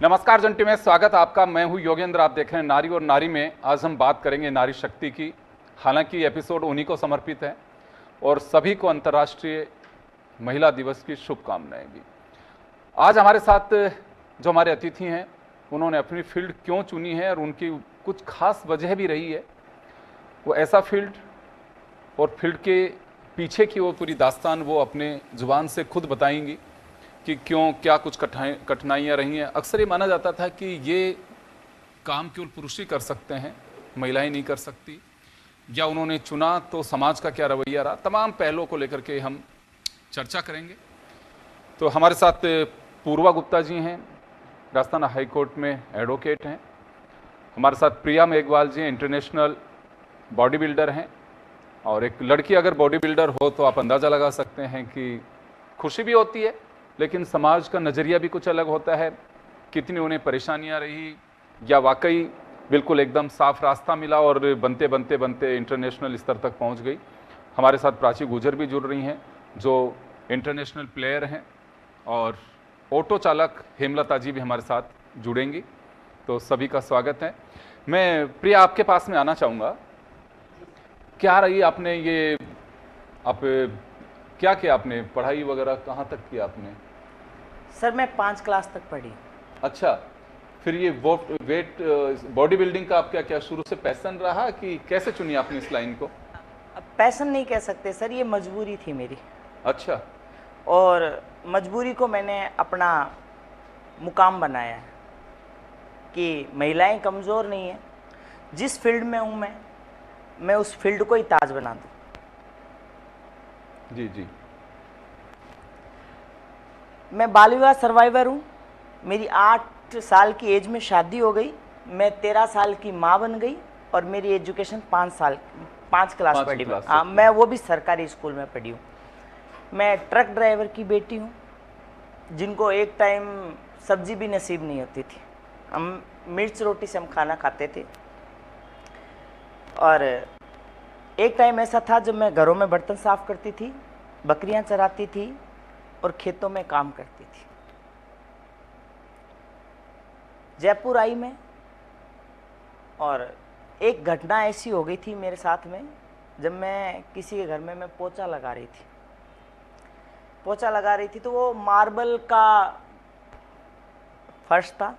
नमस्कार जंटी में स्वागत आपका। मैं हूं योगेंद्र। आप देख रहे हैं नारी और नारी में। आज हम बात करेंगे नारी शक्ति की। हालांकि एपिसोड उन्हीं को समर्पित है और सभी को अंतर्राष्ट्रीय महिला दिवस की शुभकामनाएं भी। आज हमारे साथ जो हमारे अतिथि हैं उन्होंने अपनी फील्ड क्यों चुनी है और उनकी कुछ खास वजह भी रही है। वो ऐसा फील्ड और फील्ड के पीछे की वो पूरी दास्तान वो अपने जुबान से खुद बताएंगी कि क्यों, क्या कुछ कठिनाइयाँ रही हैं। अक्सर ये माना जाता था कि ये काम केवल पुरुष ही कर सकते हैं, महिलाएं नहीं कर सकती, या उन्होंने चुना तो समाज का क्या रवैया रहा। तमाम पहलुओं को लेकर के हम चर्चा करेंगे। तो हमारे साथ पूर्वा गुप्ता जी हैं, राजस्थान हाई कोर्ट में एडवोकेट हैं। हमारे साथ प्रिया मेघवाल जी इंटरनेशनल बॉडी बिल्डर हैं। और एक लड़की अगर बॉडी बिल्डर हो तो आप अंदाज़ा लगा सकते हैं कि खुशी भी होती है, लेकिन समाज का नज़रिया भी कुछ अलग होता है। कितनी उन्हें परेशानियां रही, या वाकई बिल्कुल एकदम साफ रास्ता मिला और बनते बनते बनते इंटरनेशनल स्तर तक पहुंच गई। हमारे साथ प्राची गुजर भी जुड़ रही हैं जो इंटरनेशनल प्लेयर हैं, और ऑटो चालक हेमलता जी भी हमारे साथ जुड़ेंगी। तो सभी का स्वागत है। मैं प्रिया आपके पास में आना चाहूँगा। क्या रही आपने ये, आप क्या किया आपने, पढ़ाई वगैरह कहाँ तक किया आपने? सर मैं 5 क्लास तक पढ़ी। अच्छा, फिर ये वेट बॉडी बिल्डिंग का आपका क्या शुरू से पैशन रहा कि कैसे चुनी आपने इस लाइन को? पैशन नहीं कह सकते सर, ये मजबूरी थी मेरी। अच्छा। और मजबूरी को मैंने अपना मुकाम बनाया है कि महिलाएं कमज़ोर नहीं हैं। जिस फील्ड में हूँ मैं उस फील्ड को ही ताज बना दूँ। जी जी। मैं बाल विवाह सर्वाइवर हूँ। मेरी 8 साल की एज में शादी हो गई। मैं 13 साल की माँ बन गई और मेरी एजुकेशन 5 क्लास पढ़ी। मैं वो भी सरकारी स्कूल में पढ़ी हूँ। मैं ट्रक ड्राइवर की बेटी हूँ जिनको एक टाइम सब्जी भी नसीब नहीं होती थी। हम मिर्च रोटी से हम खाना खाते थे। और एक टाइम ऐसा था जब मैं घरों में बर्तन साफ करती थी, बकरियां चराती थी और खेतों में काम करती थी। जयपुर आई मैं, और एक घटना ऐसी हो गई थी मेरे साथ में। जब मैं किसी के घर में मैं पोछा लगा रही थी तो वो मार्बल का फर्श था।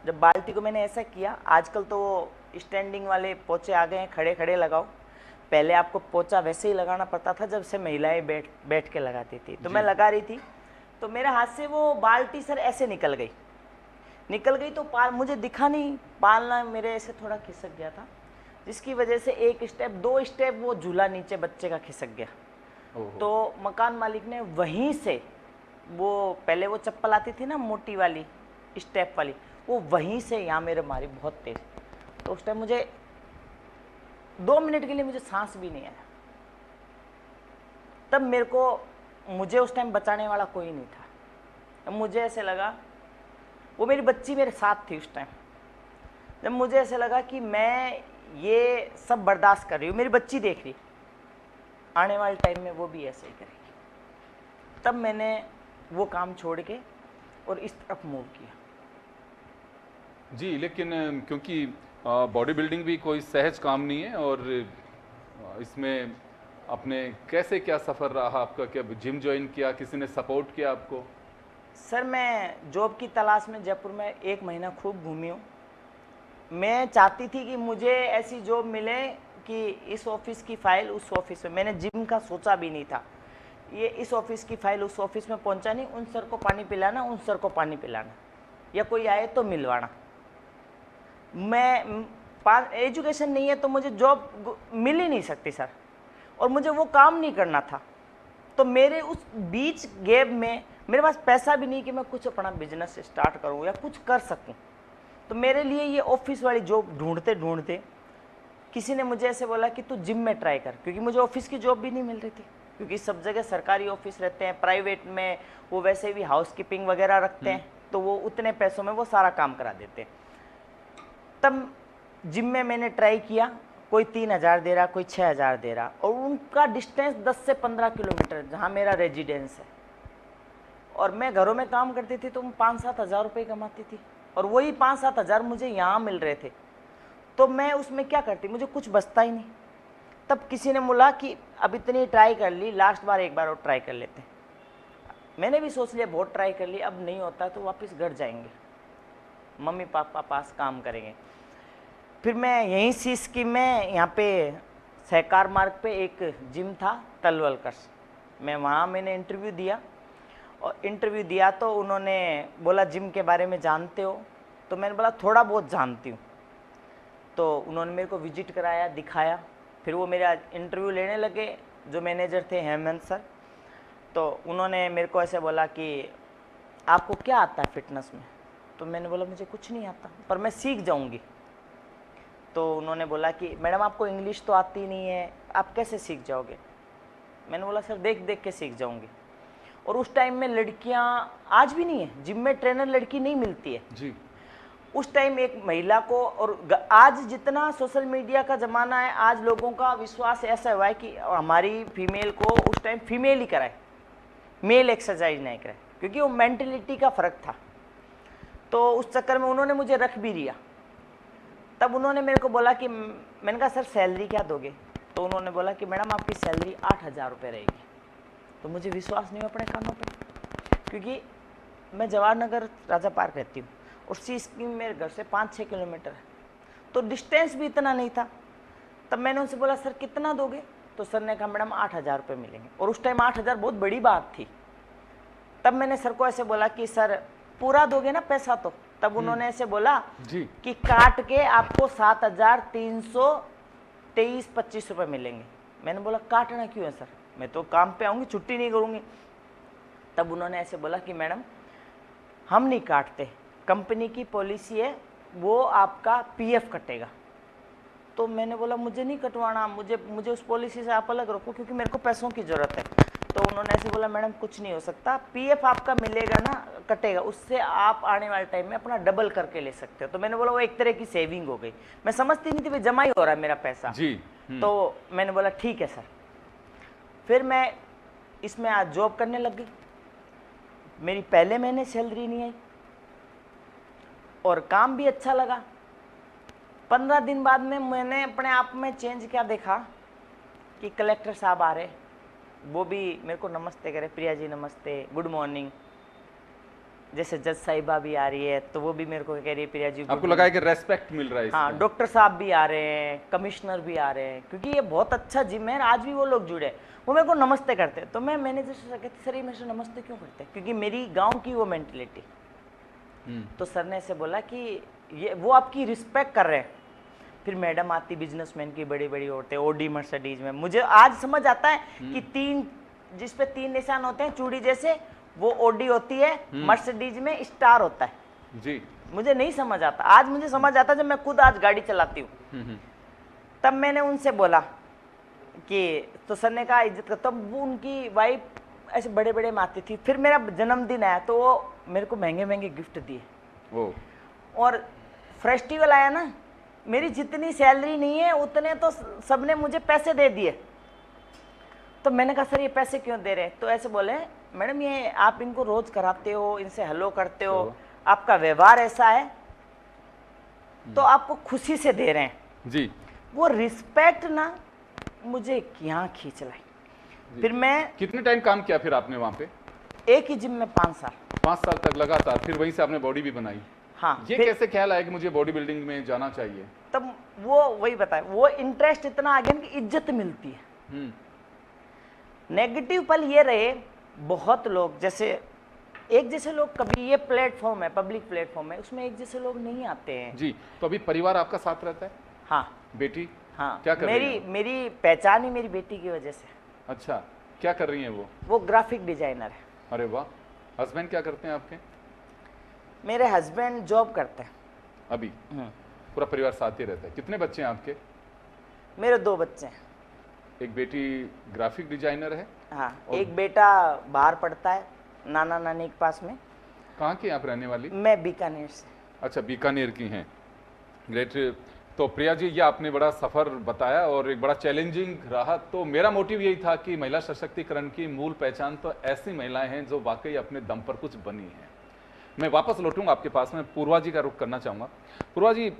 जब बाल्टी को मैंने ऐसा किया, आजकल तो वो स्टैंडिंग वाले पोछे आ गए हैं, खड़े खड़े लगाओ। पहले आपको पोछा वैसे ही लगाना पड़ता था जब से महिलाएं बैठ के लगाती थी। तो मैं लगा रही थी तो मेरे हाथ से वो बाल्टी सर ऐसे निकल गई तो मुझे दिखा नहीं, पालना मेरे ऐसे थोड़ा खिसक गया था, जिसकी वजह से 1 स्टेप 2 स्टेप वो झूला नीचे बच्चे का खिसक गया। तो मकान मालिक ने वहीं से, वो पहले वो चप्पल आती थी ना मोटी वाली स्टेप वाली, वो वहीं से यहाँ मेरे मारी बहुत तेज। तो उस टाइम मुझे 2 मिनट के लिए मुझे सांस भी नहीं आया। तब मुझे उस टाइम बचाने वाला कोई नहीं था। तब मुझे ऐसे लगा, वो मेरी बच्ची मेरे साथ थी उस टाइम, जब मुझे ऐसे लगा कि मैं ये सब बर्दाश्त कर रही हूँ, मेरी बच्ची देख रही, आने वाले टाइम में वो भी ऐसे ही करेगी। तब मैंने वो काम छोड़ के और इस तरफ मूव किया। जी, लेकिन क्योंकि बॉडी बिल्डिंग भी कोई सहज काम नहीं है, और इसमें अपने कैसे क्या सफ़र रहा आपका? क्या जिम ज्वाइन किया, किसी ने सपोर्ट किया आपको? सर मैं जॉब की तलाश में जयपुर में 1 महीना खूब घूमी हूँ। मैं चाहती थी कि मुझे ऐसी जॉब मिले कि इस ऑफिस की फाइल उस ऑफिस में, मैंने जिम का सोचा भी नहीं था। ये इस ऑफिस की फाइल उस ऑफिस में पहुंचा नहीं, उन सर को पानी पिलाना, उन सर को पानी पिलाना, या कोई आए तो मिलवाना। मैं एजुकेशन नहीं है तो मुझे जॉब मिल ही नहीं सकती सर, और मुझे वो काम नहीं करना था। तो मेरे उस बीच गैप में मेरे पास पैसा भी नहीं कि मैं कुछ अपना बिजनेस स्टार्ट करूं या कुछ कर सकूं। तो मेरे लिए ये ऑफिस वाली जॉब ढूंढते ढूंढते किसी ने मुझे ऐसे बोला कि तू जिम में ट्राई कर, क्योंकि मुझे ऑफिस की जॉब भी नहीं मिल रही थी, क्योंकि सब जगह सरकारी ऑफिस रहते हैं, प्राइवेट में वो वैसे भी हाउसकीपिंग वगैरह रखते हैं, तो वो उतने पैसों में वो सारा काम करा देते हैं। तब जिम में मैंने ट्राई किया, कोई 3,000 दे रहा, कोई 6,000 दे रहा, और उनका डिस्टेंस 10 से 15 किलोमीटर जहाँ मेरा रेजिडेंस है। और मैं घरों में काम करती थी तो 5-7 हज़ार रुपये कमाती थी। और वही 5-7 हज़ार मुझे यहाँ मिल रहे थे, तो मैं उसमें क्या करती, मुझे कुछ बचता ही नहीं। तब किसी ने बोला कि अब इतनी ट्राई कर ली, लास्ट बार एक बार और ट्राई कर लेते हैं। मैंने भी सोच लिया बहुत ट्राई कर ली, अब नहीं होता तो वापस घर जाएंगे, मम्मी पापा पास काम करेंगे। फिर मैं यहीं सीख कि मैं यहाँ पे सहकार मार्ग पे एक जिम था तलवलकर्स, मैं वहाँ मैंने इंटरव्यू दिया, और इंटरव्यू दिया तो उन्होंने बोला जिम के बारे में जानते हो, तो मैंने बोला थोड़ा बहुत जानती हूँ। तो उन्होंने मेरे को विजिट कराया, दिखाया, फिर वो मेरा इंटरव्यू लेने लगे, जो मैनेजर थे हेमंत सर। तो उन्होंने मेरे को ऐसे बोला कि आपको क्या आता है फिटनेस में, तो मैंने बोला मुझे कुछ नहीं आता, पर मैं सीख जाऊंगी। तो उन्होंने बोला कि मैडम आपको इंग्लिश तो आती नहीं है, आप कैसे सीख जाओगे। मैंने बोला सर देख देख के सीख जाऊंगी। और उस टाइम में लड़कियां, आज भी नहीं है, जिम में ट्रेनर लड़की नहीं मिलती है जी। उस टाइम एक महिला को, और आज जितना सोशल मीडिया का ज़माना है, आज लोगों का विश्वास ऐसा हुआ है कि हमारी फीमेल को उस टाइम फीमेल ही कराए, मेल एक्सरसाइज नहीं कराए, क्योंकि वो मेंटलिटी का फ़र्क था। तो उस चक्कर में उन्होंने मुझे रख भी लिया। तब उन्होंने मेरे को बोला कि, मैंने कहा सर सैलरी क्या दोगे, तो उन्होंने बोला कि मैडम आपकी सैलरी 8,000 रुपये रहेगी। तो मुझे विश्वास नहीं हुआ अपने कानों पर, क्योंकि मैं जवाहर नगर राजा पार्क रहती हूँ और सी स्कीम मेरे घर से 5-6 किलोमीटर है, तो डिस्टेंस भी इतना नहीं था। तब मैंने उनसे बोला सर कितना दोगे, तो सर ने कहा मैडम 8,000 रुपये मिलेंगे। और उस टाइम 8,000 बहुत बड़ी बात थी। तब मैंने सर को ऐसे बोला कि सर पूरा दोगे ना पैसा, तो तब उन्होंने ऐसे बोला जी। कि काट के आपको 7,323-25 रुपये मिलेंगे। मैंने बोला काटना क्यों है सर, मैं तो काम पे आऊँगी, छुट्टी नहीं करूँगी। तब उन्होंने ऐसे बोला कि मैडम हम नहीं काटते, कंपनी की पॉलिसी है, वो आपका पीएफ कटेगा। तो मैंने बोला मुझे नहीं कटवाना, मुझे उस पॉलिसी से आप अलग रखो, क्योंकि मेरे को पैसों की ज़रूरत है। तो उन्होंने ऐसे बोला मैडम कुछ नहीं हो सकता, पीएफ आपका मिलेगा ना, कटेगा, उससे आप आने वाले टाइम में अपना डबल करके ले सकते हो। तो मैंने बोला वो एक तरह की सेविंग हो गई, मैं समझती नहीं थी भाई जमा ही हो रहा है मेरा पैसा जी। तो मैंने बोला ठीक है सर। फिर मैं इसमें आज जॉब करने लग गई। मेरी पहले महीने सैलरी नहीं आई और काम भी अच्छा लगा। 15 दिन बाद में मैंने अपने आप में चेंज क्या देखा कि कलेक्टर साहब आ रहे, वो भी मेरे को नमस्ते करे, प्रिया जी नमस्ते, गुड मॉर्निंग। जैसे जज साहिबा भी आ रही है तो वो भी मेरे को कह रही है प्रिया जी, आपको लगा है कि रेस्पेक्ट मिल रहा है हाँ, इसमें? डॉक्टर साहब भी आ रहे हैं, कमिश्नर भी आ रहे हैं, क्योंकि ये बहुत अच्छा जिम है, आज भी वो लोग जुड़े हैं, वो मेरे को नमस्ते करते हैं। तो मैं मैनेजर से कहती सर ये मेरे से नमस्ते क्यों करते हैं, क्योंकि मेरी गांव की वो मेंटलिटी। तो सर ने ऐसे बोला कि ये वो आपकी रिस्पेक्ट कर रहे हैं। फिर मैडम आती, बिजनेसमैन की बड़ी बड़ी औरतें, ओडी मर्सिडीज में, मुझे आज समझ आता है कि 3 जिस पे 3 निशान होते हैं चूड़ी जैसे, वो ओडी होती है, मर्सिडीज में स्टार होता है जी। मुझे नहीं समझ आता, आज मुझे समझ आता जब मैं खुद आज गाड़ी चलाती हूँ। तब मैंने उनसे बोला कि, तो सर ने कहा इज्जत कर। तब वो उनकी वाइफ ऐसे बड़े बड़े में आती थी। फिर मेरा जन्मदिन आया तो वो मेरे को महंगे महंगे गिफ्ट दिए। और फेस्टिवल आया ना, मेरी जितनी सैलरी नहीं है उतने तो सबने मुझे पैसे दे दिए। तो मैंने कहा सर ये पैसे क्यों दे रहे हैं, तो ऐसे बोले मैडम ये आप इनको रोज कराते हो, इनसे हेलो करते हो, आपका व्यवहार ऐसा है, तो आपको खुशी से दे रहे हैं जी। वो रिस्पेक्ट ना मुझे यहाँ खींच लाई। फिर मैं कितने टाइम काम किया फिर आपने वहाँ पे? एक ही जिम में 5 साल। 5 साल तक लगातार, फिर वहीं से आपने बॉडी भी बनाई? हाँ। ये कैसे ख्याल आया कि मुझे बॉडी बिल्डिंग में जाना चाहिए? तब वो वही बताए, वो इंटरेस्ट इतना आ गया कि इज्जत मिलती है। नेगेटिव पल ये रहे, बहुत लोग जैसे एक जैसे लोग, कभी ये प्लेटफॉर्म है, पब्लिक प्लेटफॉर्म है, उसमें एक जैसे लोग नहीं आते हैं जी। तो अभी परिवार आपका साथ रहता है? हाँ। बेटी? हाँ, क्या कर रही है? मेरी पहचान ही मेरी बेटी की वजह से। अच्छा, क्या कर रही हैं वो? ग्राफिक डिजाइनर है। अरे वाह। हस्बैंड क्या करते हैं आपके? मेरे हस्बैंड जॉब करते हैं अभी। पूरा परिवार साथ ही रहता है। कितने बच्चे हैं आपके? मेरे 2 बच्चे हैं। एक बेटी ग्राफिक डिजाइनर है? हाँ, एक बेटा बाहर पढ़ता है नाना नानी के पास में। कहाँ की आप रहने वाली? मैं बीकानेर से। अच्छा, बीकानेर की हैं। ग्रेट। तो प्रिया जी, ये आपने बड़ा सफ़र बताया और एक बड़ा चैलेंजिंग रहा। तो मेरा मोटिव यही था कि महिला सशक्तिकरण की मूल पहचान तो ऐसी महिलाएं हैं जो वाकई अपने दम पर कुछ बनी हैं। मैं वापस लौटूंगा आपके पास में, पूर्वा जी का रुख करना चाहूँगा। पूर्वा जी,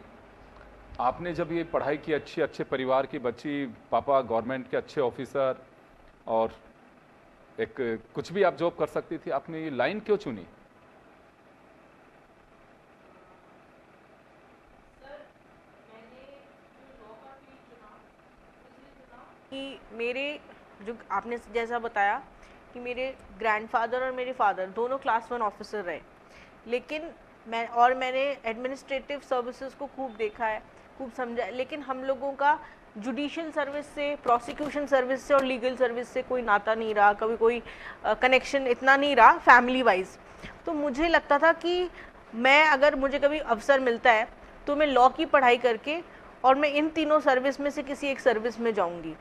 आपने जब ये पढ़ाई की, अच्छे परिवार की बच्ची, पापा गवर्नमेंट के अच्छे ऑफिसर और एक कुछ भी आप जॉब कर सकती थी, आपने ये लाइन क्यों चुनी? कि मेरे जो आपने जैसा बताया कि मेरे ग्रैंडफादर और मेरे फादर दोनों क्लास 1 ऑफिसर रहे, लेकिन मैंने एडमिनिस्ट्रेटिव सर्विसेज को खूब देखा है, खूब समझा है, लेकिन हम लोगों का जुडिशियल सर्विस से, प्रोसिक्यूशन सर्विस से और लीगल सर्विस से कोई नाता नहीं रहा, कभी कोई कनेक्शन इतना नहीं रहा फैमिली वाइज। तो मुझे लगता था कि मैं अगर मुझे कभी अवसर मिलता है तो मैं लॉ की पढ़ाई करके और मैं इन तीनों सर्विस में से किसी एक सर्विस में जाऊंगी।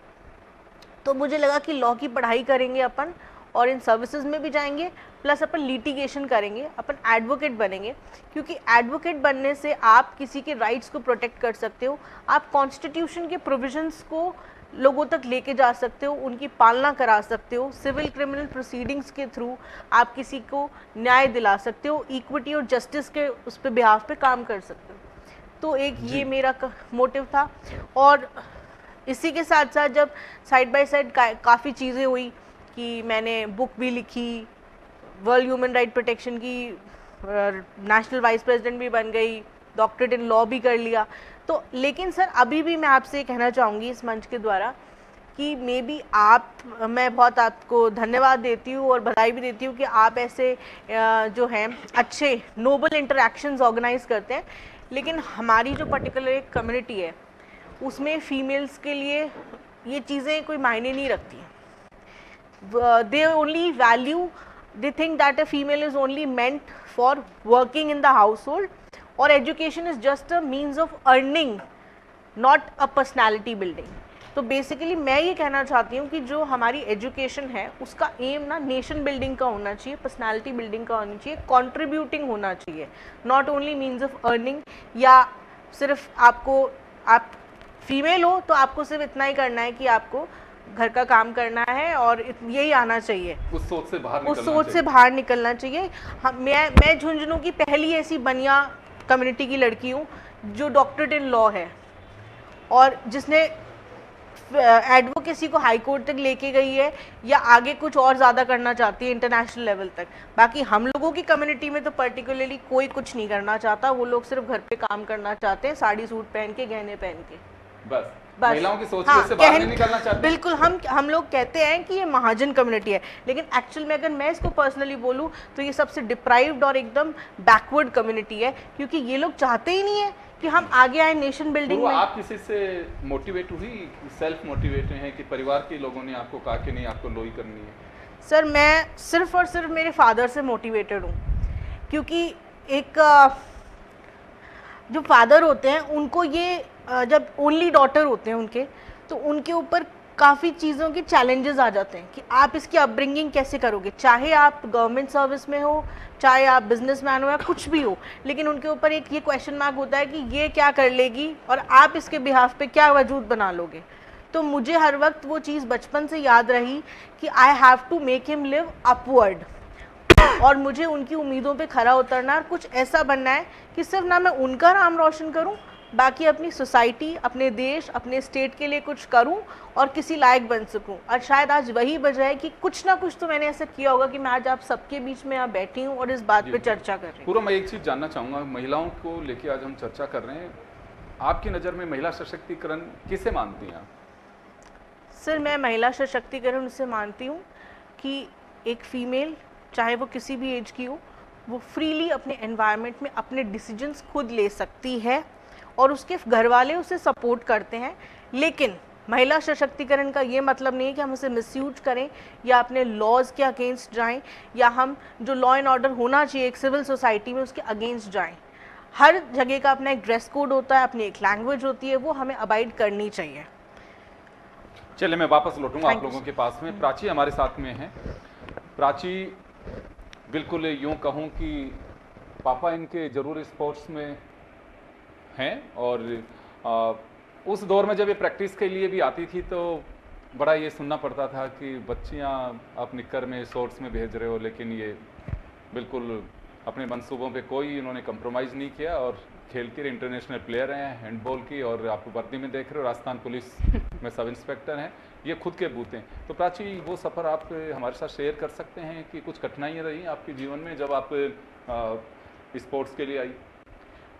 तो मुझे लगा कि लॉ की पढ़ाई करेंगे अपन और इन सर्विसेज में भी जाएंगे, प्लस अपन लिटिगेशन करेंगे, अपन एडवोकेट बनेंगे, क्योंकि एडवोकेट बनने से आप किसी के राइट्स को प्रोटेक्ट कर सकते हो, आप कॉन्स्टिट्यूशन के प्रोविजंस को लोगों तक लेके जा सकते हो, उनकी पालना करा सकते हो, सिविल क्रिमिनल प्रोसीडिंग्स के थ्रू आप किसी को न्याय दिला सकते हो, इक्विटी और जस्टिस के उस पर बिहाफ पे काम कर सकते हो। तो एक ये मेरा मोटिव था। और इसी के साथ साथ जब साइड बाय साइड काफ़ी चीज़ें हुई कि मैंने बुक भी लिखी, वर्ल्ड ह्यूमन राइट प्रोटेक्शन की, नेशनल वाइस प्रेसिडेंट भी बन गई, डॉक्टरेट इन लॉ भी कर लिया। तो लेकिन सर अभी भी मैं आपसे कहना चाहूँगी इस मंच के द्वारा कि मे बी मैं बहुत आपको धन्यवाद देती हूँ और बधाई भी देती हूँ कि आप ऐसे जो हैं अच्छे नोबल इंटरैक्शंस ऑर्गेनाइज करते हैं, लेकिन हमारी जो पर्टिकुलर एक कम्युनिटी है उसमें फीमेल्स के लिए ये चीज़ें कोई मायने नहीं रखती हैं। They only value, they think that a female is only meant for working in the household और education is just a means of earning, not a personality building. तो बेसिकली मैं ये कहना चाहती हूँ कि जो हमारी एजुकेशन है उसका एम ना नेशन बिल्डिंग का होना चाहिए, पर्सनालिटी बिल्डिंग का होना चाहिए, कंट्रीब्यूटिंग होना चाहिए, not only means of earning, या सिर्फ आप फीमेल हो तो आपको सिर्फ इतना ही करना है कि आपको घर का काम करना है और यही आना चाहिए, उस सोच से बाहर निकलना चाहिए। मैं झुंझुनू की पहली ऐसी बनिया कम्युनिटी की लड़की हूँ जो डॉक्टरेट इन लॉ है और जिसने एडवोकेसी को हाई कोर्ट तक लेके गई है या आगे कुछ और ज़्यादा करना चाहती है इंटरनेशनल लेवल तक। बाकी हम लोगों की कम्युनिटी में तो पर्टिकुलरली कोई कुछ नहीं करना चाहता, वो लोग सिर्फ घर पे काम करना चाहते हैं, साड़ी सूट पहन के, गहने पहन के, बस। महिलाओं की सोच से बाहर नहीं निकलना चाहते। बिल्कुल, हम लोग कहते हैं कि ये महाजन कम्युनिटी है, लेकिन एक्चुअल में अगर मैं इसको पर्सनली बोलूँ तो ये सबसे डिप्राइव्ड और एकदम बैकवर्ड कम्युनिटी है, क्योंकि ये लोग चाहते ही नहीं है कि हम आगे आए नेशन बिल्डिंग में। आप किसी से मोटिवेट हुई, सेल्फ मोटिवेट हैं कि परिवार के लोगों ने आपको कहा कि नहीं आपको लॉ ही करनी है? सर मैं सिर्फ और सिर्फ मेरे फादर से मोटिवेटेड हूँ, क्योंकि एक जो फादर होते हैं उनको ये जब ओनली डॉटर होते हैं उनके, तो उनके ऊपर काफ़ी चीज़ों के चैलेंजेस आ जाते हैं कि आप इसकी अपब्रिंगिंग कैसे करोगे, चाहे आप गवर्नमेंट सर्विस में हो, चाहे आप बिजनेसमैन हो या कुछ भी हो, लेकिन उनके ऊपर एक ये क्वेश्चन मार्क होता है कि ये क्या कर लेगी और आप इसके बिहाफ पे क्या वजूद बना लोगे। तो मुझे हर वक्त वो चीज़ बचपन से याद रही कि I have to make him live upward, और मुझे उनकी उम्मीदों पे खरा उतरना और कुछ ऐसा बनना है कि सिर्फ ना मैं उनका नाम रोशन करूं, बाकी अपनी सोसाइटी, अपने देश, अपने स्टेट के लिए कुछ करूं और किसी लायक बन सकूं। और शायद आज वही वजह है कि कुछ ना कुछ तो मैंने ऐसा किया होगा कि मैं आज आप सबके बीच में यहाँ बैठी हूँ और इस बात पे चर्चा कर रही हूँ। पूरा मैं एक चीज़ जानना चाहूँगा, महिलाओं को लेके आज हम चर्चा कर रहे हैं, आपकी नज़र में महिला सशक्तिकरण किसे मानती हैं आप? सर मैं महिला सशक्तिकरण उसे मानती हूँ कि एक फीमेल, चाहे वो किसी भी एज की हो, वो फ्रीली अपने एनवायरनमेंट में अपने डिसीजंस खुद ले सकती है और उसके घर वाले उसे सपोर्ट करते हैं। लेकिन महिला सशक्तिकरण का ये मतलब नहीं है कि हम उसे मिसयूज करें या अपने लॉज के अगेंस्ट जाएं, या हम जो लॉ एंड ऑर्डर होना चाहिए एक सिविल सोसाइटी में उसके अगेंस्ट जाएं। हर जगह का अपना एक ड्रेस कोड होता है, अपनी एक लैंग्वेज होती है, वो हमें अबाइड करनी चाहिए। चलिए मैं वापस लौटूंगा आप लोगों के पास में। प्राची हमारे साथ में है। प्राची, बिल्कुल यूँ कहूँ कि पापा इनके ज़रूर स्पोर्ट्स में हैं, और उस दौर में जब ये प्रैक्टिस के लिए भी आती थी तो बड़ा ये सुनना पड़ता था कि बच्चियाँ आप निक्कर में, शॉर्ट्स में भेज रहे हो, लेकिन ये बिल्कुल अपने मंसूबों पे कोई इन्होंने कंप्रोमाइज़ नहीं किया और खेलती रहे। इंटरनेशनल प्लेयर हैं हैंडबॉल की, और आपको वर्दी में देख रहे हो राजस्थान पुलिस में सब इंस्पेक्टर हैं, ये खुद के बूते हैं। तो प्राची, वो सफ़र आप हमारे साथ शेयर कर सकते हैं कि कुछ कठिनाइयाँ रही आपके जीवन में जब आप स्पोर्ट्स के लिए आई?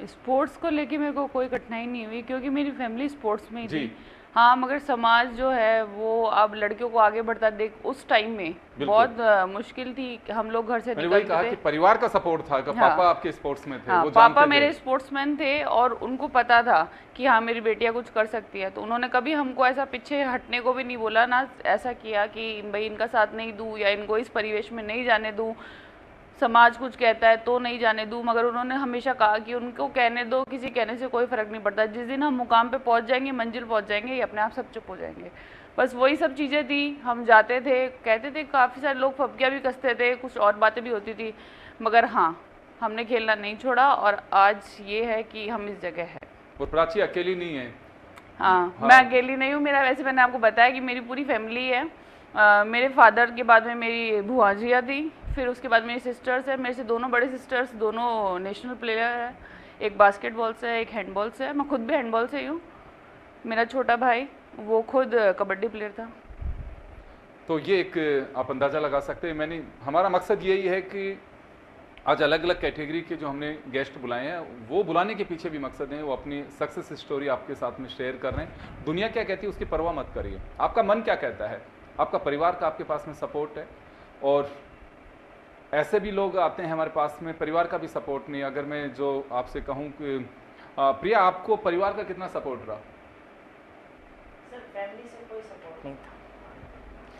स्पोर्ट्स को लेके मेरे को कोई कठिनाई नहीं हुई क्योंकि मेरी फैमिली स्पोर्ट्स में ही जी। थी। हाँ, मगर समाज जो है वो अब लड़कियों को आगे बढ़ता देख उस टाइम में बहुत मुश्किल थी। हम लोग घर से मैंने वही कहा निकलते कि थे। परिवार का सपोर्ट था कि हाँ। पापा आपके स्पोर्ट्स में थे, हाँ, वो पापा जानते मेरे थे। स्पोर्ट्समैन थे और उनको पता था कि हाँ मेरी बेटियां कुछ कर सकती है, तो उन्होंने कभी हमको ऐसा पीछे हटने को भी नहीं बोला, ना ऐसा किया कि भाई इनका साथ नहीं दूँ या इनको इस परिवेश में नहीं जाने दूँ, समाज कुछ कहता है तो नहीं जाने दूँ। मगर उन्होंने हमेशा कहा कि उनको कहने दो, किसी कहने से कोई फ़र्क नहीं पड़ता, जिस दिन हम मुकाम पे पहुँच जाएंगे, मंजिल पहुँच जाएंगे, ये अपने आप सब चुप हो जाएंगे। बस वही सब चीज़ें थी। हम जाते थे, कहते थे, काफ़ी सारे लोग फबकियाँ भी कसते थे, कुछ और बातें भी होती थी, मगर हाँ हमने खेलना नहीं छोड़ा और आज ये है कि हम इस जगह है। और प्राची अकेली नहीं है। हाँ, हाँ। मैं अकेली नहीं हूँ। मेरा वैसे मैंने आपको बताया कि मेरी पूरी फैमिली है। मेरे फादर के बाद में मेरी बुआ जिया थी, फिर उसके बाद मेरी सिस्टर्स है। मेरे से दोनों बड़े सिस्टर्स दोनों नेशनल प्लेयर है, एक बास्केटबॉल से है, एक हैंडबॉल से है। मैं खुद भी हैंडबॉल से ही हूँ। मेरा छोटा भाई वो खुद कबड्डी प्लेयर था। तो ये एक आप अंदाज़ा लगा सकते हैं। हमारा मकसद यही है कि आज अलग अलग कैटेगरी के जो हमने गेस्ट बुलाए हैं, वो बुलाने के पीछे भी मकसद है, वो अपनी सक्सेस स्टोरी आपके साथ में शेयर कर रहे हैं। दुनिया क्या कहती है उसकी परवाह मत करिए, आपका मन क्या कहता है, आपका परिवार का आपके पास में सपोर्ट है। और ऐसे भी लोग आते हैं हमारे पास में, परिवार का भी सपोर्ट नहीं। अगर मैं जो आपसे कहूँ कि प्रिया, आपको परिवार का कितना सपोर्ट रहा? सर फैमिली से कोई सपोर्ट नहीं था।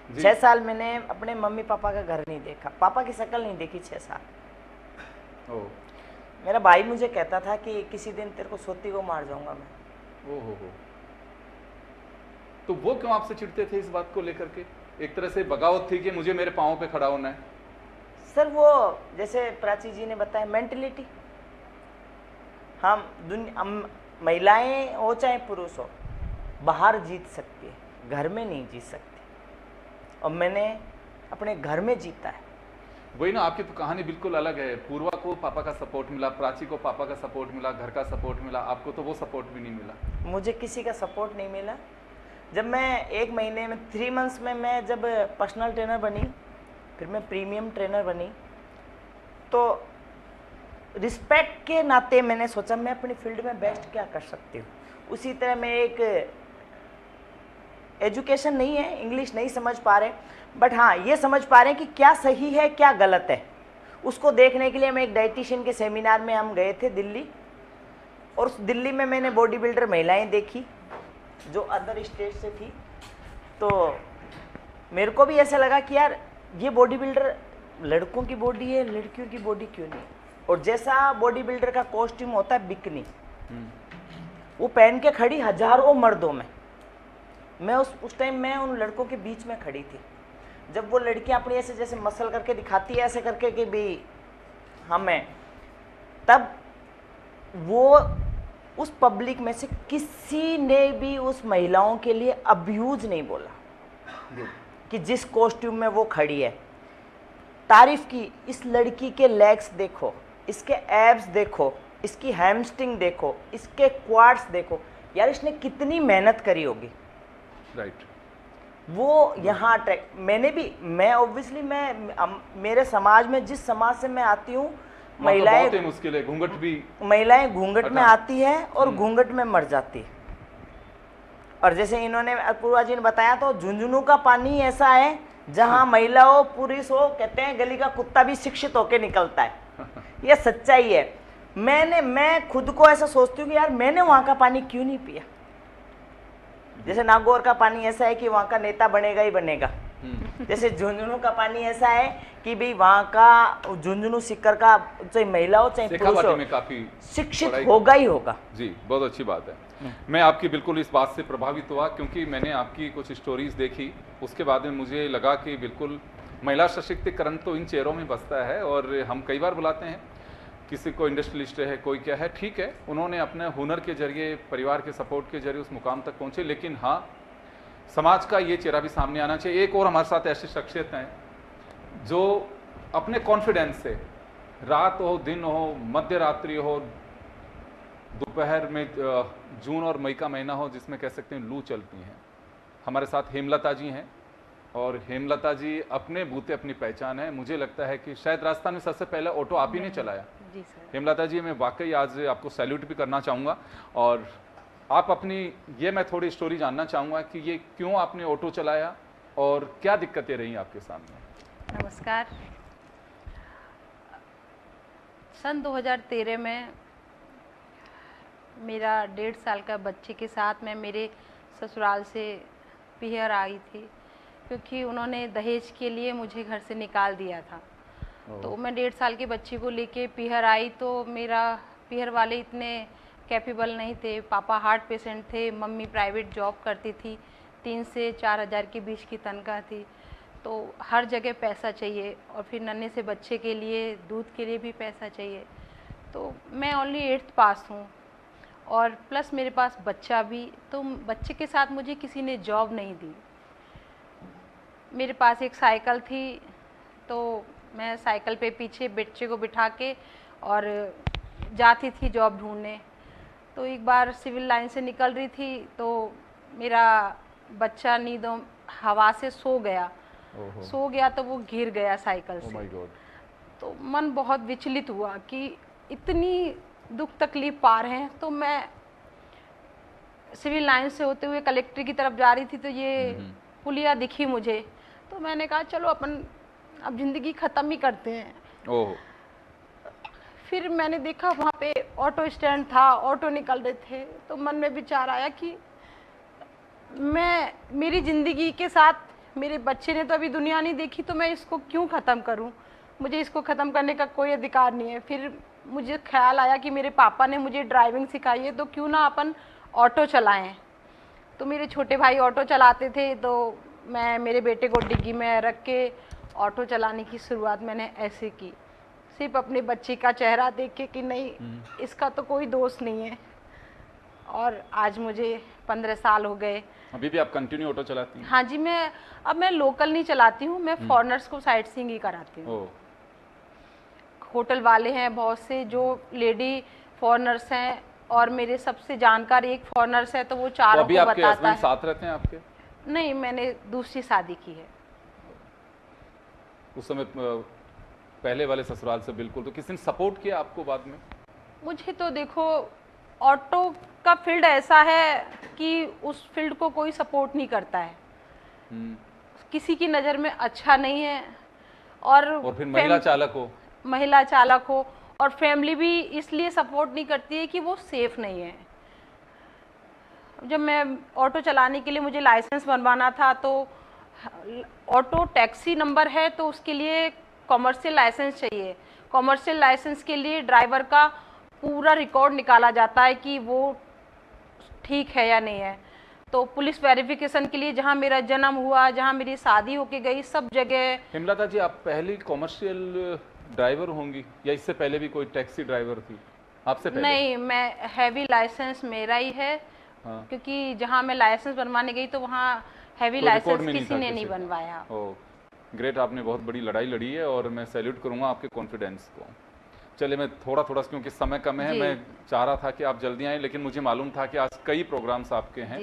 जी। 6 साल मैंने अपने मम्मी पापा का घर नहीं देखा, पापा की शक्ल नहीं देखी 6 साल। ओ मेरा भाई मुझे कहता था कि किसी दिन तेरे को सोती को मार जाऊंगा मैं। ओ हो। तो वो क्यों आपसे चिढ़ते थे इस बात को लेकर के? एक तरह से बगावत थी कि मुझे मेरे पाँव पे खड़ा होना है। सर वो जैसे प्राची जी ने बताया, मेंटलिटी। हम महिलाएं हो चाहे पुरुष हो, बाहर जीत सकती है, घर में नहीं जीत सकती। और मैंने अपने घर में जीता है। वही ना, आपकी तो कहानी बिल्कुल अलग है। पूर्वा को पापा का सपोर्ट मिला, प्राची को पापा का सपोर्ट मिला, घर का सपोर्ट मिला, आपको तो वो सपोर्ट भी नहीं मिला। मुझे किसी का सपोर्ट नहीं मिला। जब मैं 1 महीने में 3 मंथ्स में मैं जब पर्सनल ट्रेनर बनी, फिर मैं प्रीमियम ट्रेनर बनी, तो रिस्पेक्ट के नाते मैंने सोचा मैं अपनी फील्ड में बेस्ट क्या कर सकती हूँ। उसी तरह मैं एक एजुकेशन नहीं है, इंग्लिश नहीं समझ पा रहे, बट हाँ ये समझ पा रहे हैं कि क्या सही है क्या गलत है। उसको देखने के लिए मैं एक डाइटिशियन के सेमिनार में हम गए थे दिल्ली, और उस दिल्ली में मैंने बॉडी बिल्डर महिलाएं देखी जो अदर स्टेट से थी। तो मेरे को भी ऐसा लगा कि यार ये बॉडी बिल्डर लड़कों की बॉडी है, लड़कियों की बॉडी क्यों नहीं। और जैसा बॉडी बिल्डर का कॉस्ट्यूम होता है बिकनी, वो पहन के खड़ी हजारों मर्दों में। मैं उस टाइम मैं उन लड़कों के बीच में खड़ी थी। जब वो लड़कियां अपनी ऐसे जैसे मसल करके दिखाती है ऐसे करके कि भी हमें, तब वो उस पब्लिक में से किसी ने भी उस महिलाओं के लिए अब्यूज नहीं बोला कि जिस कॉस्ट्यूम में वो खड़ी है। तारीफ की, इस लड़की के लेग्स देखो, इसके एब्स देखो, इसकी हैमस्ट्रिंग देखो, इसके क्वाड्स देखो, यार इसने कितनी मेहनत करी होगी। राइट। वो यहाँ मैं ऑब्वियसली मेरे समाज में, जिस समाज से मैं आती हूँ, महिलाएं मुश्किल है, घूंघट भी, महिलाएं घूंघट में आती है और घूंघट में मर जाती है। और जैसे इन्होंने पूर्वा जी ने बताया, तो झुंझुनू का पानी ऐसा है जहाँ महिला हो पुरुष हो, कहते हैं गली का कुत्ता भी शिक्षित होके निकलता है। ये सच्चाई है। मैं खुद को ऐसा सोचती हूँ कि यार मैंने वहाँ का पानी क्यों नहीं पिया। जैसे नागौर का पानी ऐसा है कि वहाँ का नेता बनेगा ही बनेगा, जैसे झुंझुनू का पानी ऐसा है कि भाई वहाँ का झुंझुनू सिक्कर का चाहे महिला हो चाहे पुरुष हो, में काफी शिक्षित होगा ही होगा। जी, बहुत अच्छी बात है। मैं आपकी बिल्कुल इस बात से प्रभावित हुआ, क्योंकि मैंने आपकी कुछ स्टोरीज देखी, उसके बाद में मुझे लगा कि बिल्कुल महिला सशक्तिकरण तो इन चेहरों में बसता है। और हम कई बार बुलाते हैं, किसी को इंडस्ट्रियलिस्ट है, कोई क्या है, ठीक है, उन्होंने अपने हुनर के जरिए, परिवार के सपोर्ट के जरिए उस मुकाम तक पहुँचे, लेकिन हाँ समाज का ये चेहरा भी सामने आना चाहिए। एक और हमारे साथ ऐसी शख्सियत हैं जो अपने कॉन्फिडेंस से रात हो, दिन हो, मध्य रात्रि हो, दोपहर में, जून और मई का महीना हो जिसमें कह सकते हैं लू चलती है। हमारे साथ हेमलता जी हैं और हेमलता जी अपने बूते अपनी पहचान है। मुझे लगता है कि शायद राजस्थान में सबसे पहले ऑटो आप ही ने चलाया। जी सर। हेमलता जी, मैं वाकई आज आपको सैल्यूट भी करना चाहूँगा और आप अपनी ये मैं थोड़ी स्टोरी जानना चाहूँगा कि ये क्यों आपने ऑटो चलाया और क्या दिक्कतें रही आपके सामने। नमस्कार। सन 2013 में मेरा 1.5 साल का बच्चे के साथ मैं मेरे ससुराल से पिहर आई थी, क्योंकि उन्होंने दहेज के लिए मुझे घर से निकाल दिया था। तो मैं 1.5 साल के बच्चे को लेके पिहर आई, तो मेरा पिहर वाले इतने कैपेबल नहीं थे। पापा हार्ट पेशेंट थे, मम्मी प्राइवेट जॉब करती थी, 3 से 4 हज़ार के बीच की तनख्वाह थी। तो हर जगह पैसा चाहिए और फिर नन्हे से बच्चे के लिए दूध के लिए भी पैसा चाहिए। तो मैं ओनली 8th पास हूँ और प्लस मेरे पास बच्चा भी, तो बच्चे के साथ मुझे किसी ने जॉब नहीं दी। मेरे पास एक साइकिल थी, तो मैं साइकिल पे पीछे बच्चे को बिठा के और जाती थी जॉब ढूंढने। तो एक बार सिविल लाइन से निकल रही थी तो मेरा बच्चा नींदों हवा से सो गया तो वो गिर गया साइकिल से। My God. तो मन बहुत विचलित हुआ कि इतनी दुख तकलीफ पार हैं। तो मैं सिविल लाइन से होते हुए कलेक्टर की तरफ जा रही थी, तो ये पुलिया दिखी मुझे। तो मैंने कहा चलो अपन अब ज़िंदगी ख़त्म ही करते हैं। ओह। फिर मैंने देखा वहाँ पे ऑटो स्टैंड था, ऑटो निकल रहे थे, तो मन में विचार आया कि मैं मेरी ज़िंदगी के साथ मेरे बच्चे ने तो अभी दुनिया नहीं देखी, तो मैं इसको क्यों ख़त्म करूं? मुझे इसको ख़त्म करने का कोई अधिकार नहीं है। फिर मुझे ख्याल आया कि मेरे पापा ने मुझे ड्राइविंग सिखाई है, तो क्यों ना अपन ऑटो चलाएं। तो मेरे छोटे भाई ऑटो चलाते थे, तो मैं मेरे बेटे को डिग्गी में रख के ऑटो चलाने की शुरुआत मैंने ऐसे की, सिर्फ अपने बच्चे का चेहरा देख के कि नहीं इसका तो कोई दोष नहीं है। और आज मुझे 15 साल हो गए। अभी भी आप कंटिन्यू ऑटो चलाती हैं? हाँ जी, मैं लोकल नहीं चलाती हूँ, मैं फॉरेनर्स को साइट सीइंग ही कराती हूँ। ओह। होटल वाले हैं बहुत से जो लेडी फॉरेनर्स हैं, और मेरे सबसे जानकार एक फॉरेनर्स है, तो वो चारों अभी को आपके बताता हस्बैंड है। साथ रहते हैं आपके? नहीं, मैंने दूसरी शादी की है। उस समय पहले वाले ससुराल से बिल्कुल। तो किसी ने सपोर्ट किया आपको बाद में? मुझे तो देखो, ऑटो का फील्ड ऐसा है कि उस फील्ड को कोई सपोर्ट नहीं करता है, किसी की नज़र में अच्छा नहीं है। और फिर महिला चालक हो और फैमिली भी इसलिए सपोर्ट नहीं करती है कि वो सेफ नहीं है। जब मैं ऑटो चलाने के लिए मुझे लाइसेंस बनवाना था, तो ऑटो टैक्सी नंबर है, तो उसके लिए कॉमर्शियल लाइसेंस चाहिए। कॉमर्शियल लाइसेंस के लिए ड्राइवर का पूरा रिकॉर्ड निकाला जाता है कि वो ठीक है या नहीं है। तो पुलिस वेरिफिकेशन के लिए जहाँ मेरा जन्म हुआ, जहाँ मेरी शादी होके गई, सब जगह। हेमलता जी, आप पहली कॉमर्शियल ड्राइवर होंगी या इससे पहले भी कोई टैक्सी ड्राइवर थी आपसे पहले? नहीं, मैं हैवी लाइसेंस मेरा ही है। हाँ। क्योंकि जहाँ मैं लाइसेंस बनवाने गई तो वहाँ हैवी लाइसेंस किसी ने नहीं बनवाया। ओह ग्रेट, आपने बहुत बड़ी लड़ाई लड़ी है और मैं सैल्यूट करूँगा आपके कॉन्फिडेंस को। चलिए, मैं थोड़ा क्योंकि समय कम है, मैं चाह रहा था कि आप जल्दी आएँ, लेकिन मुझे मालूम था कि आज कई प्रोग्राम्स आपके हैं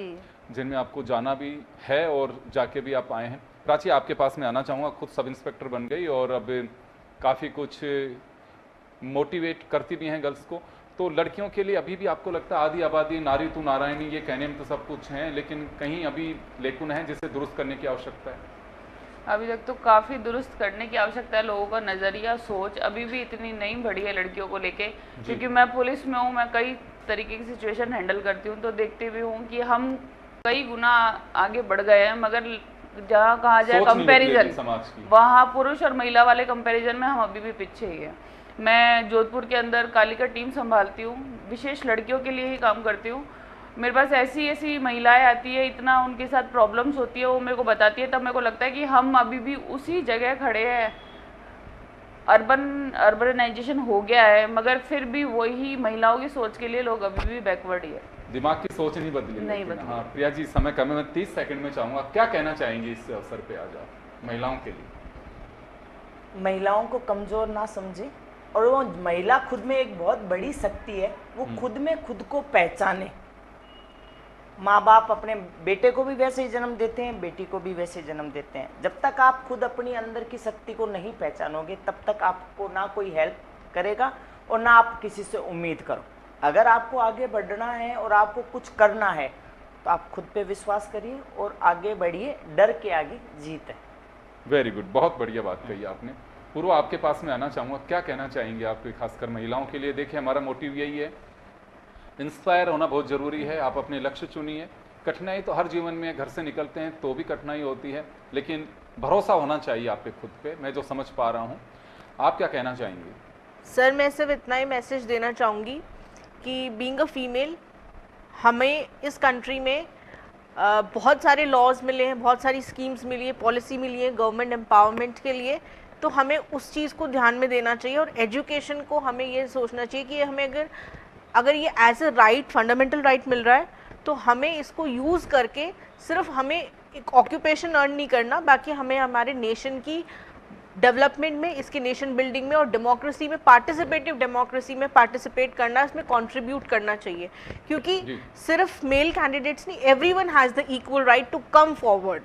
जिनमें आपको जाना भी है और जाके भी आप आए हैं। प्राची, आपके पास मैं आना चाहूँगा। खुद सब इंस्पेक्टर बन गई और अब काफ़ी कुछ मोटिवेट करती भी हैं गर्ल्स को। तो लड़कियों के लिए अभी भी आपको लगता है आधी आबादी नारी तू नारायणी, ये कहने में तो सब कुछ है, लेकिन कहीं अभी लेकुन है जिसे दुरुस्त करने की आवश्यकता है? अभी तक तो काफ़ी दुरुस्त करने की आवश्यकता है। लोगों का नज़रिया, सोच अभी भी इतनी नहीं बढ़ी है लड़कियों को लेके। क्योंकि मैं पुलिस में हूँ, मैं कई तरीके की सिचुएशन हैंडल करती हूँ, तो देखती भी हूँ कि हम कई गुना आगे बढ़ गए हैं, मगर जहाँ कहा जाए कंपैरिजन, वहाँ पुरुष और महिला वाले कंपैरिजन में हम अभी भी पीछे ही हैं। मैं जोधपुर के अंदर कालिका टीम संभालती हूँ, विशेष लड़कियों के लिए ही काम करती हूँ। मेरे पास ऐसी महिलाएं आती है, इतना उनके साथ प्रॉब्लम्स होती है, वो मेरे को बताती है, तब मेरे को लगता है कि हम अभी भी उसी जगह खड़े हैं। अर्बनाइजेशन हो गया है, मगर फिर भी वही महिलाओं की सोच के लिए लोग अभी भी बैकवर्ड ही है। दिमाग की सोच नहीं बदली। हाँ प्रिया जी, समय कम है, मैं 30 सेकंड में चाहूँगा, क्या कहना चाहेंगी इस अवसर पे आज आप महिलाओं के लिए? महिलाओं को कमज़ोर ना समझे और वो महिला खुद में एक बहुत बड़ी शक्ति है, वो खुद में खुद को पहचाने। माँ बाप अपने बेटे को भी वैसे ही जन्म देते हैं, बेटी को भी वैसे ही जन्म देते हैं। जब तक आप खुद अपनी अंदर की शक्ति को नहीं पहचानोगे तब तक आपको ना कोई हेल्प करेगा और ना आप किसी से उम्मीद करो। अगर आपको आगे बढ़ना है और आपको कुछ करना है तो आप खुद पे विश्वास करिए और आगे बढ़िए, डर के आगे जीत है। वेरी गुड, बहुत बढ़िया बात कही आपने। पूर्व, आपके पास में आना चाहूँगा, क्या कहना चाहेंगे आप खासकर महिलाओं के लिए? देखिए, हमारा मोटिव यही है, इंस्पायर होना बहुत ज़रूरी है। आप अपने लक्ष्य चुनिए। कठिनाई तो हर जीवन में, घर से निकलते हैं तो भी कठिनाई होती है, लेकिन भरोसा होना चाहिए आप पे, खुद पे, मैं जो समझ पा रहा हूँ। आप क्या कहना चाहेंगे? सर, मैं सिर्फ इतना ही मैसेज देना चाहूँगी कि बीइंग अ फीमेल, हमें इस कंट्री में बहुत सारे लॉज मिले हैं, बहुत सारी स्कीम्स मिली है, पॉलिसी मिली है गवर्नमेंट एम्पावरमेंट के लिए, तो हमें उस चीज़ को ध्यान में देना चाहिए। और एजुकेशन को हमें ये सोचना चाहिए कि हमें अगर ये as a right, fundamental right मिल रहा है तो हमें इसको यूज़ करके सिर्फ हमें एक ऑक्यूपेशन अर्न नहीं करना, बाकी हमें हमारे नेशन की डेवलपमेंट में, इसके नेशन बिल्डिंग में और डेमोक्रेसी में, पार्टिसिपेटिव डेमोक्रेसी में पार्टिसिपेट करना, इसमें कंट्रीब्यूट करना चाहिए। क्योंकि सिर्फ मेल कैंडिडेट्स नहीं, everyone has the equal right to come forward.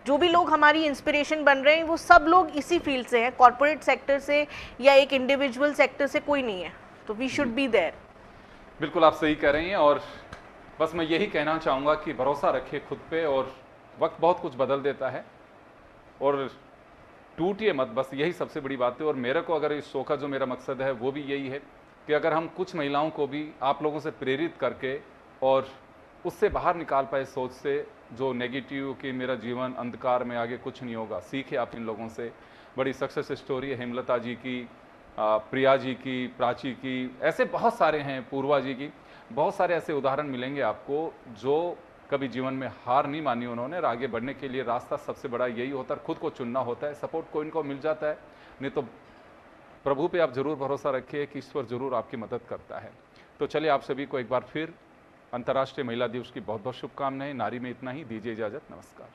जो भी लोग हमारी इंस्पिरेशन बन रहे हैं वो सब लोग इसी फील्ड से हैं, कॉर्पोरेट सेक्टर से या एक इंडिविजुअल सेक्टर से कोई नहीं है, तो वी शुड बी देयर। बिल्कुल, आप सही कह रही हैं। और बस मैं यही कहना चाहूँगा कि भरोसा रखिए खुद पे, और वक्त बहुत कुछ बदल देता है, और टूटिए मत, बस यही सबसे बड़ी बात है। और मेरे को, अगर इस शो का जो मेरा मकसद है वो भी यही है कि अगर हम कुछ महिलाओं को भी आप लोगों से प्रेरित करके और उससे बाहर निकाल पाए सोच से, जो नेगेटिव कि मेरा जीवन अंधकार में, आगे कुछ नहीं होगा, सीखे आप इन लोगों से। बड़ी सक्सेस स्टोरी है हेमलता जी की, प्रिया जी की, प्राची की, ऐसे बहुत सारे हैं, पूर्वा जी की, बहुत सारे ऐसे उदाहरण मिलेंगे आपको जो कभी जीवन में हार नहीं मानी उन्होंने। और आगे बढ़ने के लिए रास्ता सबसे बड़ा यही होता है, खुद को चुनना होता है। सपोर्ट को इनको मिल जाता है, नहीं तो प्रभु पे आप जरूर भरोसा रखिए कि ईश्वर जरूर आपकी मदद करता है। तो चलिए, आप सभी को एक बार फिर अंतर्राष्ट्रीय महिला दिवस की बहुत बहुत शुभकामनाएं। नारी में इतना ही, दीजिए इजाजत, नमस्कार।